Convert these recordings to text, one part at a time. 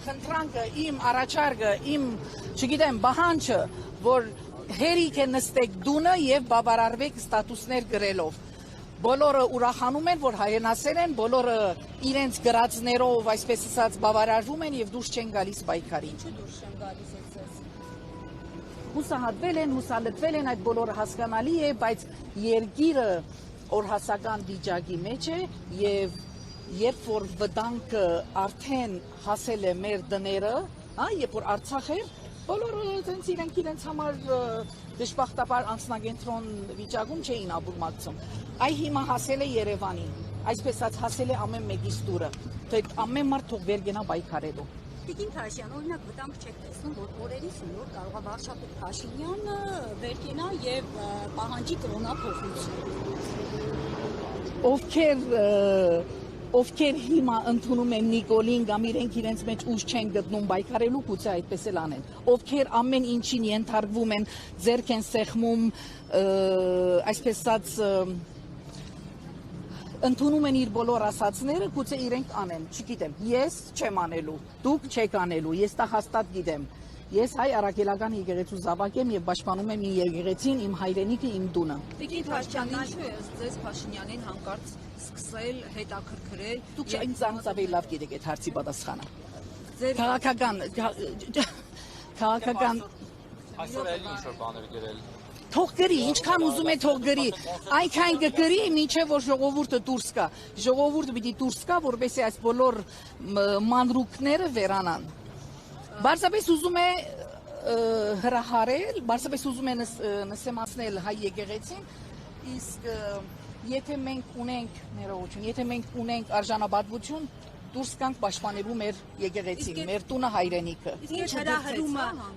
խնդրանքը, իմ առաջարկը, իմ, չգիտեմ, բանջը, որ հերիք է նստեք դունը եւ բավարարվեք ստատուսներ գրելով։ Բոլորը ուրախանում են, որ հայրենասեր են, բոլորը իրենց գրածներով, այսպես ասած, բավարարվում են եւ դուրս չեն գալիս պայքարին։ Ինչու դուրս չեն գալիս էս։ Հուսահատվել են, հուսալտվել են, այդ բոլորը հասկանալի է, բայց երկիրը օրհասական վիճակի մեջ է եւ երբ որ վտանգը արդեն հասել է մեր դները, երբ որ Արցախ էր, բոլորը իրենց համար դժբախտաբար անձնագենտրոն վիճակում չէին ապուրմակցում։ Այ հիմա հասել է Երևանին, այսպես ասած հասել է ամեն մեկիս դուրը, թե ամեն մարդ թող վեր գնա պայքարելու։ Տիկին Փաշյան, օրինակ վտանգ չեք տեսնում, որ օրերից մի օր կարող է Վարշապետ Փաշինյանը վեր կենա եւ պահանջի կրոնափոխություն։ Ովքեր հիմա ընդունում են Նիկոլին կամ իրենց մեջ ուժ չեն գտնում պայքարելու, գուցե այդպես էլ անեն։ Ովքեր ամեն ինչին ենթարկվում են, ձեռք են սեղմում, այսպես ասած, ընդունում են իր բոլոր ասածները, գուցե իրենք անեն, չգիտեմ, ես չեմ անելու, դուք չեք անելու, ես դա հաստատ գիտեմ։ Ես հայ առաքելական եկեղեցու զավակ եմ եւ պաշտպանում եմ իմ եկեղեցին, իմ հայրենիքը, իմ տունը։ Տիկին Փաշյան, ինչու է ձեզ Փաշինյանին հանկարծ սկսել հետաքրքրել։ Դուք ինձ անձամբ լավ գիտեք այդ հարցի պատասխանը։ Ձեր Քաղաքական Այսօր էլ ինչ-որ բաներ գրել։ Թող գրի, ինչքան ուզում է թող գրի, այնքան կգրի, մինչև որ ժողովուրդը դուրս գա։ Ժողովուրդը պիտի դուրս գա, որպեսզի այս բոլոր մանրուքները վերանան։ Բարձրապես ուզում է հրահարել, բարձրապես ուզում է նսեմացնել հայ եկեղեցին, իսկ եթե մենք ունենք արժանապատվություն, դուրս գանք պաշտպանելու մեր եկեղեցին, մեր տունը, հայրենիքը։ Իսկ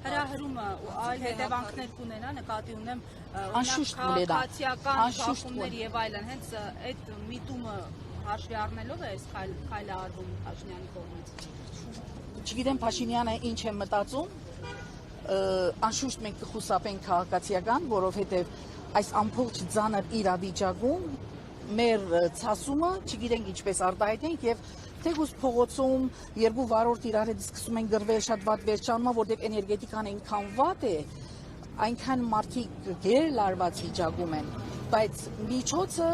հրահրումը այլ հետևանքներ կունենա, նկատի ունեմ քաղաքացիական շփումներ եւ այլն, հենց այդ միտումը հաշվի առնելով է այս քայլը արվում Փաշինյանի կողմից։ Չգիտեմ Փաշինյանը ինչ է մտածում, անշուշտ մենք կխուսափենք քաղաքացիական, որովհետև այս ամբողջ ծանր իրավիճակում մեր ցասումը, չգիտենք ինչպես արտահայտենք եւ թեկուզ փողոցում երկու վարորդ իրար հետ սկսում են գրվել, շատ վատ վերջանում է, որտեղ էներգետիկան այնքան վատ է, այնքան մարդիկ գերլարված վիճակում են, բայց միջոցը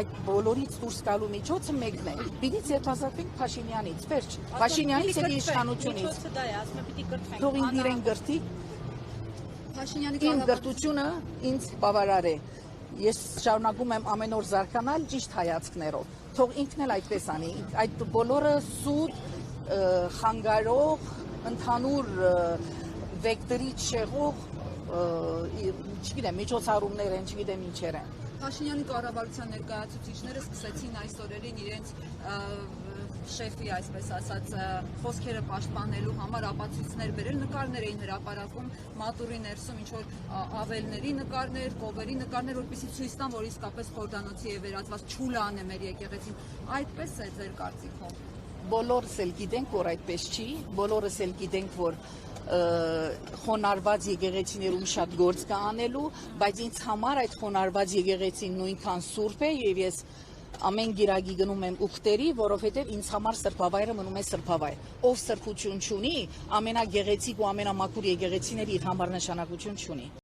այդ բոլորից դուրս գալու միջոցը մեկն է։ Պիտի ձերբազատվենք Փաշինյանից, վերջ։ Փաշինյանից եւ իշխանությունից։ Միջոցը դա է, ասում եմ պիտի կրթենք։ Թող իրեն գրթի։ Փաշինյանի Իմ գրթությունը ինձ բավարար է։ Ես շարունակում եմ ամեն օր զարգանալ ճիշտ հայացքներով։ Թող ինքն էլ այդպես անի։ Այդ բոլորը սուտ, խանգարող, ընդհանուր վեկտորից շեղող, չգիտեմ, միջոցառումներ են, չգիտեմ ինչեր են։ Փաշինյանի կառավարության ներկայացուցիչները սկսեցին այս օրերին իրենց շեֆի, այսպես ասած, խոսքերը պաշտպանելու համար ապացույցներ բերել, նկարներ էին հրապարակում մատուրի ներսում, ինչ-որ ավելների նկարներ, կովերի նկարներ, որպեսզի ցույց տան, որ իսկապես խորհրդանոցի է վերածված, չուլան է մեր եկեղեցին։ Այդպես է ձեր կարծիքով։ Բոլորս էլ գիտենք, որ այդպես չի, բոլորս էլ գիտենք, որ խոնարհված եկեղեցիներում շատ գործ կա անելու, բայց ինձ համար այդ խոնարհված եկեղեցին նույնքան սուրբ է եւ ես ամեն գիրագի գնում եմ ուխտերի, որովհետեւ ինձ համար սրբավայրը մնում է սրբավայր։ Ով սրբություն չունի, ամենագեղեցիկ ու ամենամաքուր եկեղեցիները իր համար նշանակություն չունի։